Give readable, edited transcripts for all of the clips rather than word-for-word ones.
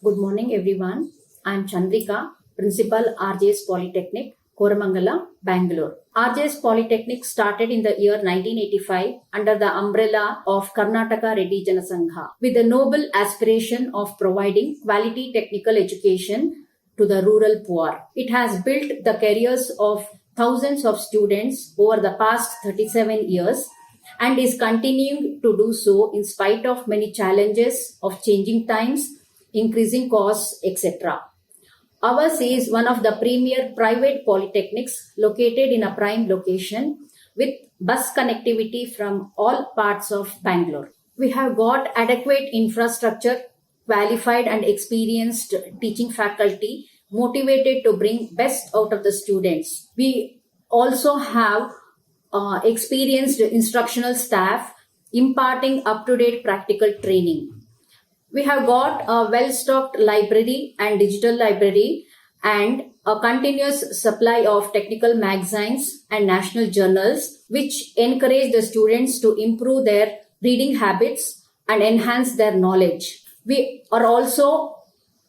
Good morning, everyone. I'm Chandrika, Principal RJS Polytechnic, Koramangala, Bangalore. RJS Polytechnic started in the year 1985 under the umbrella of Karnataka Reddy Janasangha with the noble aspiration of providing quality technical education to the rural poor. It has built the careers of thousands of students over the past 37 years and is continuing to do so in spite of many challenges of changing times, increasing costs, etc. Ours is one of the premier private polytechnics located in a prime location with bus connectivity from all parts of Bangalore. We have got adequate infrastructure, qualified and experienced teaching faculty motivated to bring best out of the students. We also have experienced instructional staff imparting up-to-date practical training. We have got a well-stocked library and digital library and a continuous supply of technical magazines and national journals which encourage the students to improve their reading habits and enhance their knowledge. We are also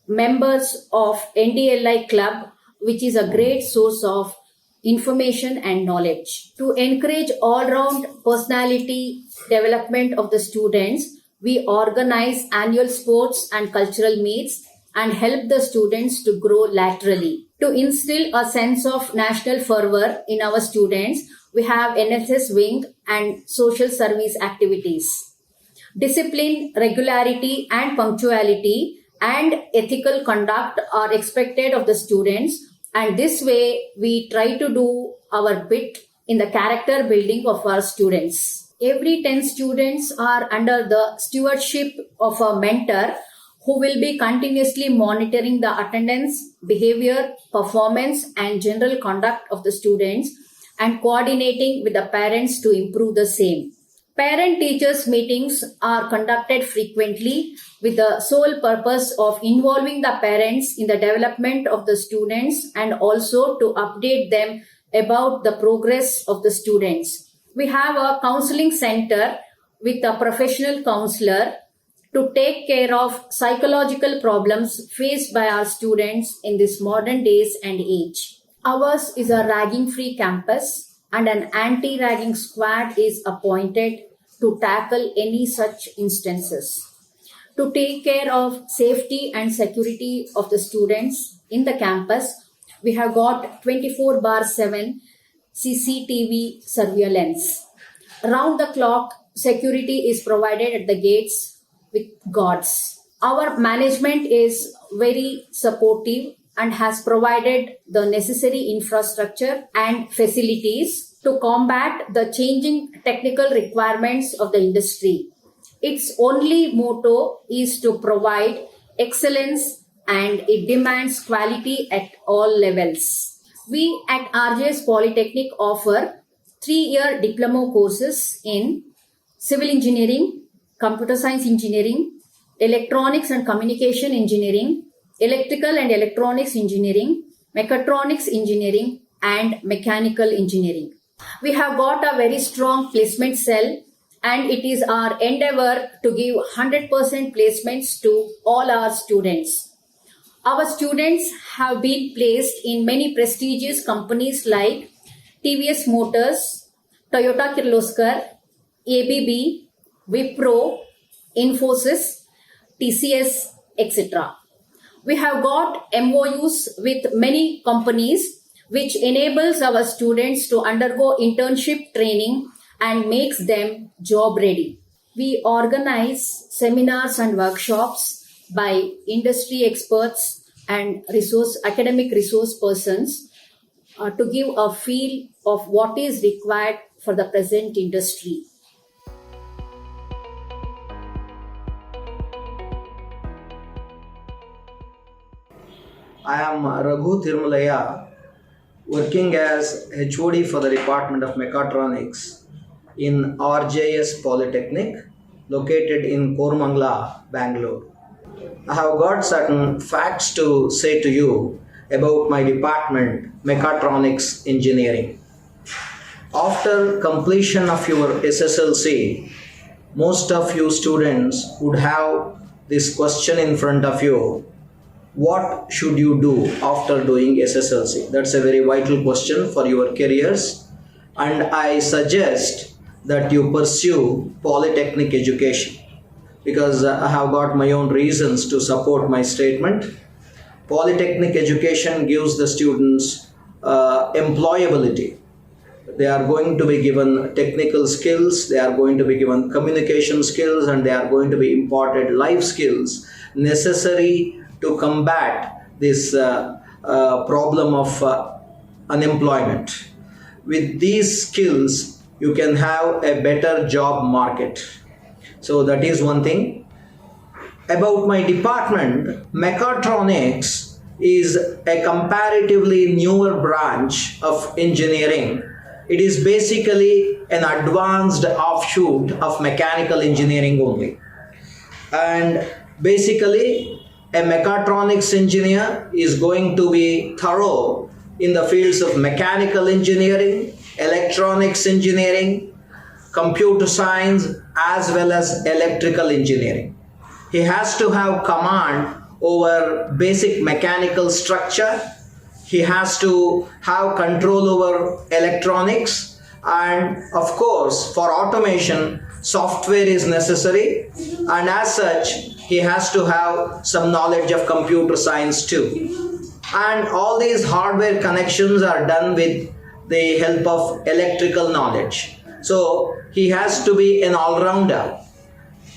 members of NDLI Club, which is a great source of information and knowledge. To encourage all-round personality development of the students, we organize annual sports and cultural meets and help the students to grow laterally. To instill a sense of national fervor in our students, we have NSS wing and social service activities. Discipline, regularity and punctuality and ethical conduct are expected of the students, and this way we try to do our bit in the character building of our students. Every 10 students are under the stewardship of a mentor who will be continuously monitoring the attendance, behavior, performance and general conduct of the students and coordinating with the parents to improve the same. Parent-teachers meetings are conducted frequently with the sole purpose of involving the parents in the development of the students and also to update them about the progress of the students. We have a counseling center with a professional counselor to take care of psychological problems faced by our students in this modern days and age. Ours is a ragging-free campus and an anti-ragging squad is appointed to tackle any such instances. To take care of safety and security of the students in the campus, we have got 24/7 CCTV surveillance. Round the clock, security is provided at the gates with guards. Our management is very supportive and has provided the necessary infrastructure and facilities to combat the changing technical requirements of the industry. Its only motto is to provide excellence and it demands quality at all levels. We at RJS Polytechnic offer 3-year diploma courses in civil engineering, computer science engineering, electronics and communication engineering, electrical and electronics engineering, mechatronics engineering, and mechanical engineering. We have got a very strong placement cell and it is our endeavor to give 100% placements to all our students. Our students have been placed in many prestigious companies like TVS Motors, Toyota Kirloskar, ABB, Wipro, Infosys, TCS, etc. We have got MOUs with many companies which enables our students to undergo internship training and makes them job ready. We organize seminars and workshops by industry experts and academic resource persons to give a feel of what is required for the present industry. I am Raghu Tirmalaya, working as HOD for the Department of Mechatronics in RJS Polytechnic, located in Koramangala, Bangalore. I have got certain facts to say to you about my department, Mechatronics Engineering. After completion of your SSLC, most of you students would have this question in front of you: what should you do after doing SSLC? That's a very vital question for your careers, and I suggest that you pursue polytechnic education because I have got my own reasons to support my statement. Polytechnic education gives the students employability. They are going to be given technical skills, they are going to be given communication skills, and they are going to be imparted life skills necessary to combat this problem of unemployment. With these skills, you can have a better job market. So that is one thing. About my department, Mechatronics is a comparatively newer branch of engineering. It is basically an advanced offshoot of mechanical engineering only. And basically, a mechatronics engineer is going to be thorough in the fields of mechanical engineering, electronics engineering, computer science, as well as electrical engineering. He has to have command over basic mechanical structure. He has to have control over electronics, and of course, for automation, software is necessary, and as such, he has to have some knowledge of computer science too. And all these hardware connections are done with the help of electrical knowledge. So he has to be an all-rounder.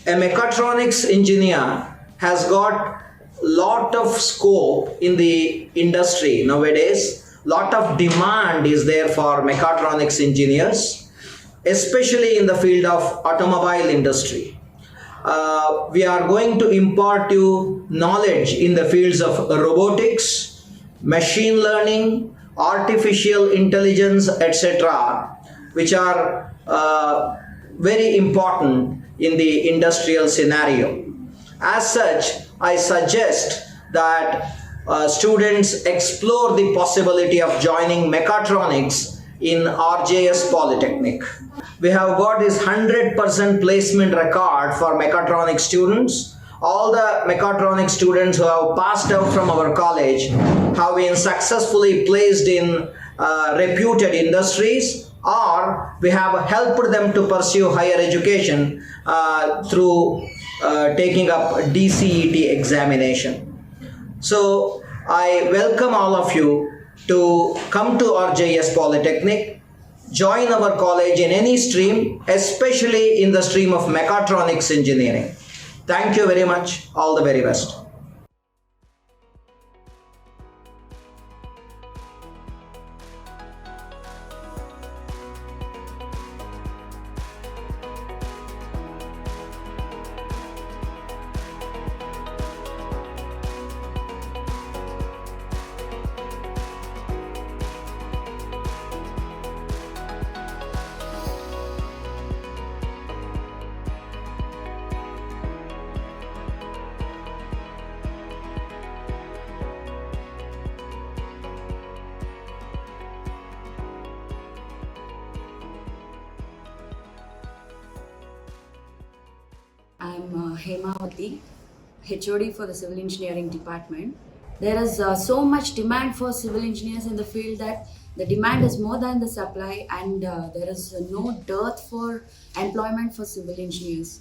A mechatronics engineer has got lot of scope in the industry nowadays. Lot of demand is there for mechatronics engineers, especially in the field of automobile industry. We are going to impart you knowledge in the fields of robotics, machine learning, artificial intelligence, etc., which are very important in the industrial scenario. As such, I suggest that students explore the possibility of joining mechatronics in RJS Polytechnic. We have got this 100% placement record for mechatronics students. All the mechatronics students who have passed out from our college have been successfully placed in reputed industries, or we have helped them to pursue higher education through taking up DCET examination. So I welcome all of you to come to RJS Polytechnic, join our college in any stream, especially in the stream of mechatronics engineering. Thank you very much. All the very best. I'm Hemavati, HOD for the Civil Engineering Department. There is so much demand for civil engineers in the field that the demand is more than the supply, and there is no dearth for employment for civil engineers.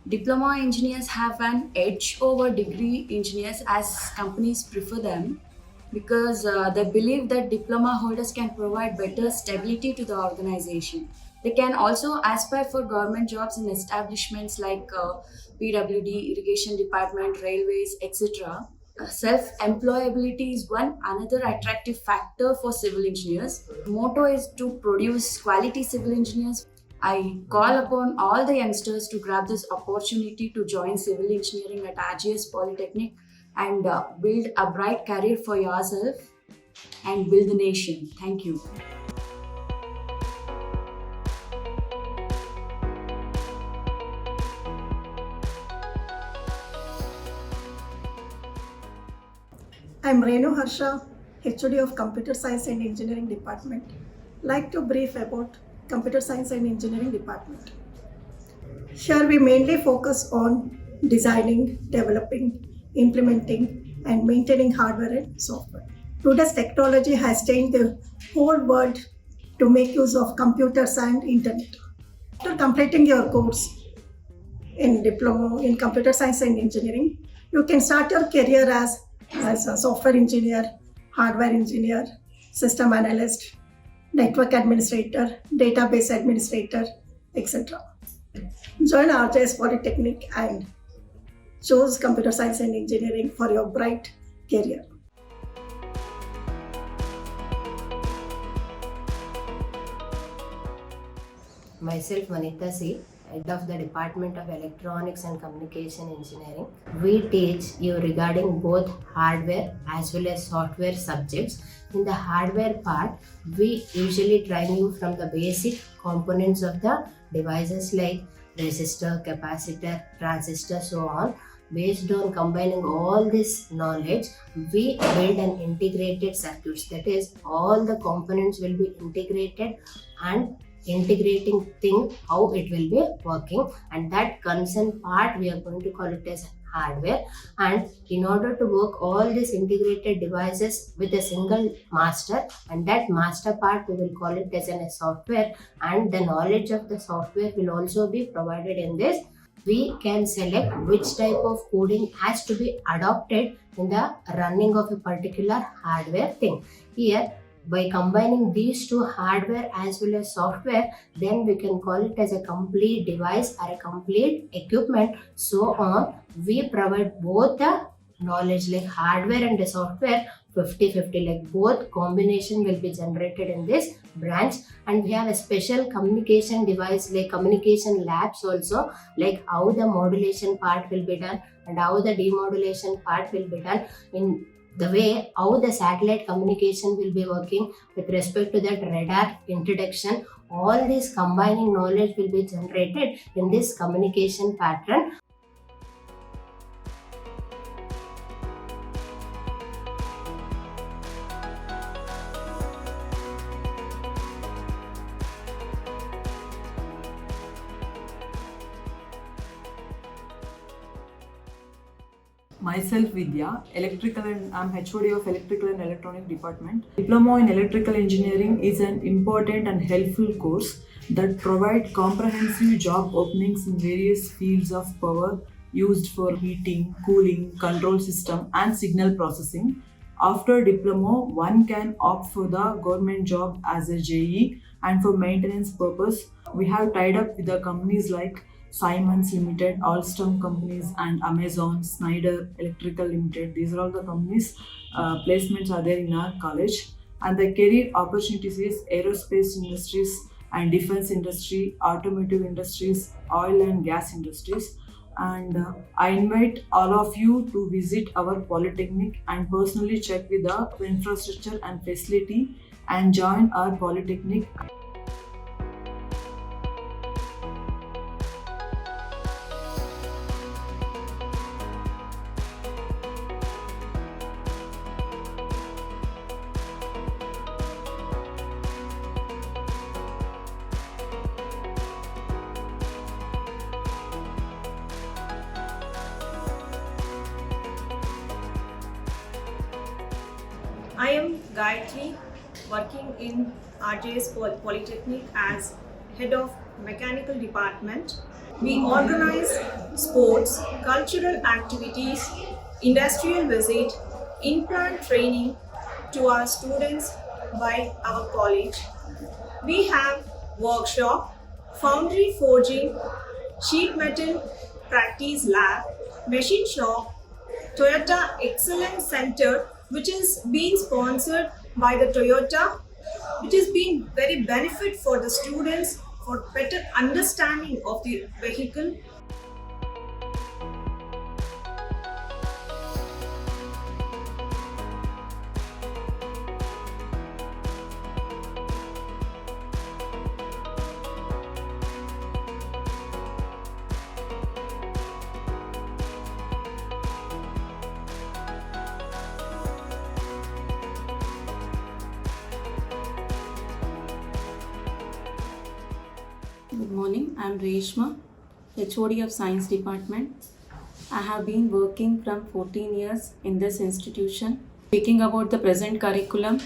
Diploma engineers have an edge over degree engineers as companies prefer them because they believe that diploma holders can provide better stability to the organization. They can also aspire for government jobs in establishments like PWD, Irrigation Department, Railways, etc. Self-employability is one another attractive factor for civil engineers. Motto is to produce quality civil engineers. I call upon all the youngsters to grab this opportunity to join civil engineering at RGS Polytechnic and build a bright career for yourself and build the nation. Thank you. I'm Renu Harsha, HOD of Computer Science and Engineering Department. Like to brief about Computer Science and Engineering Department. Here we mainly focus on designing, developing, implementing and maintaining hardware and software. Today's technology has changed the whole world to make use of computers and internet. After completing your course in diploma in computer science and engineering, you can start your career as a software engineer, hardware engineer, system analyst, network administrator, database administrator, etc. Join RJS Polytechnic and choose computer science and engineering for your bright career. Myself, Vanita C., Head of the Department of Electronics and Communication Engineering. We teach you regarding both hardware as well as software subjects. In the hardware part, we usually train you from the basic components of the devices like resistor, capacitor, transistor, so on. Based on combining all this knowledge, we build an integrated circuits. That is, all the components will be integrated and integrating thing how it will be working, and that concern part we are going to call it as hardware. And in order to work all these integrated devices with a single master, and that master part we will call it as a software, and the knowledge of the software will also be provided in this. We can select which type of coding has to be adopted in the running of a particular hardware thing. Here, by combining these two, hardware as well as software, then we can call it as a complete device or a complete equipment, so on. We provide both the knowledge like hardware and the software 50-50, like both combination will be generated in this branch. And we have a special communication device like communication labs also, like how the modulation part will be done and how the demodulation part will be done, in the way how the satellite communication will be working with respect to that radar introduction. All this combining knowledge will be generated in this communication pattern. Myself Vidya, I'm HOD of Electrical and Electronic Department. Diploma in Electrical Engineering is an important and helpful course that provides comprehensive job openings in various fields of power used for heating, cooling, control system and signal processing. After diploma, one can opt for the government job as a JE, and for maintenance purpose, we have tied up with the companies like Siemens Limited, Alstom companies, and Amazon, Schneider Electrical Limited. These are all the companies placements are there in our college. And the career opportunities is aerospace industries and defense industry, automotive industries, oil and gas industries. And I invite all of you to visit our Polytechnic and personally check with the infrastructure and facility and join our Polytechnic. I am Gayatri, working in RJS Polytechnic as Head of Mechanical Department. We organize sports, cultural activities, industrial visit, in-plant training to our students by our college. We have workshop, foundry forging, sheet metal practice lab, machine shop, Toyota Excellence Center, which is being sponsored by the Toyota, which has been very benefit for the students for better understanding of the vehicle. Good morning, I am Reshma, HOD of Science Department. I have been working from 14 years in this institution. Speaking about the present curriculum,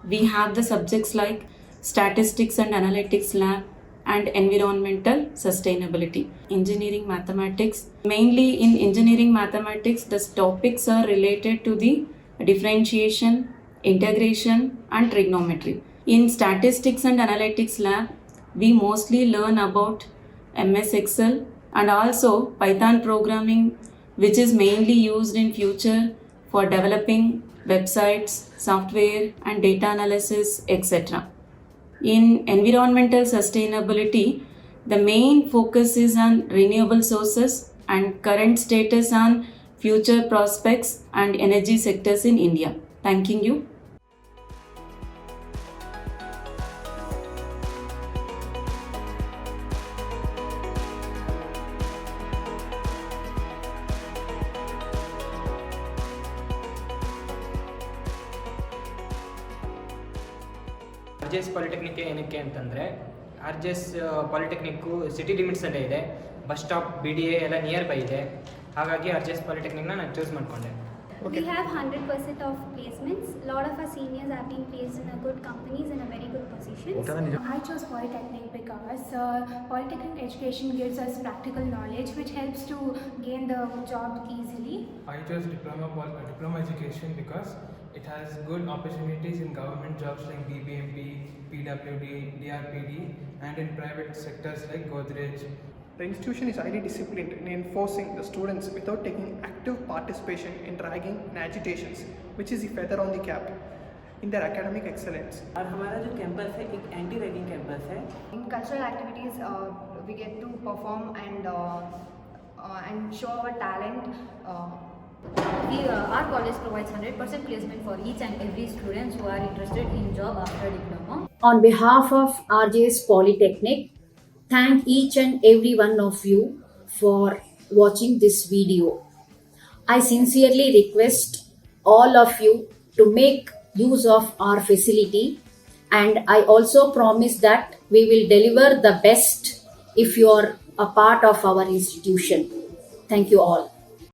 we have the subjects like Statistics and Analytics Lab and Environmental Sustainability. Engineering Mathematics. Mainly in Engineering Mathematics, the topics are related to the differentiation, integration and trigonometry. In Statistics and Analytics Lab, we mostly learn about MS Excel and also Python programming, which is mainly used in future for developing websites, software and data analysis, etc. In environmental sustainability, the main focus is on renewable sources and current status on future prospects and energy sectors in India. Thanking you. R J S polytechnic ಏನಕ್ಕೆ ಅಂತಂದರೆ R J S polytechnic city ಲಿಮಿಟ್ಸಲ್ಲೇ ಇದೆ, bus stop B D A ಎಲ್ಲ nearby ಇದೆ. ಹಾಗಾಗಿ R J S ಪಾಲಿಟೆಕ್ನಿಕ್ನ ನಾನು choose ಮಾಡಿಕೊಂಡೆ. We have 100% of placements. A lot of our seniors have been placed in a good companies in a very good positions. I chose Polytechnic because Polytechnic education gives us practical knowledge which helps to gain the job easily. I chose Diploma Education because it has good opportunities in government jobs like BBMP, PWD, DRPD and in private sectors like Godrej. The institution is highly disciplined in enforcing the students without taking active participation in ragging and agitations, which is the feather on the cap in their academic excellence. और हमारा जो campus है एक anti ragging campus है. In cultural activities, we get to perform and show our talent. Our college provides 100% placement for each and every students who are interested in job after diploma. On behalf of RJS Polytechnic, thank each and every one of you for watching this video. I sincerely request all of you to make use of our facility, and I also promise that we will deliver the best if you are a part of our institution. Thank you all.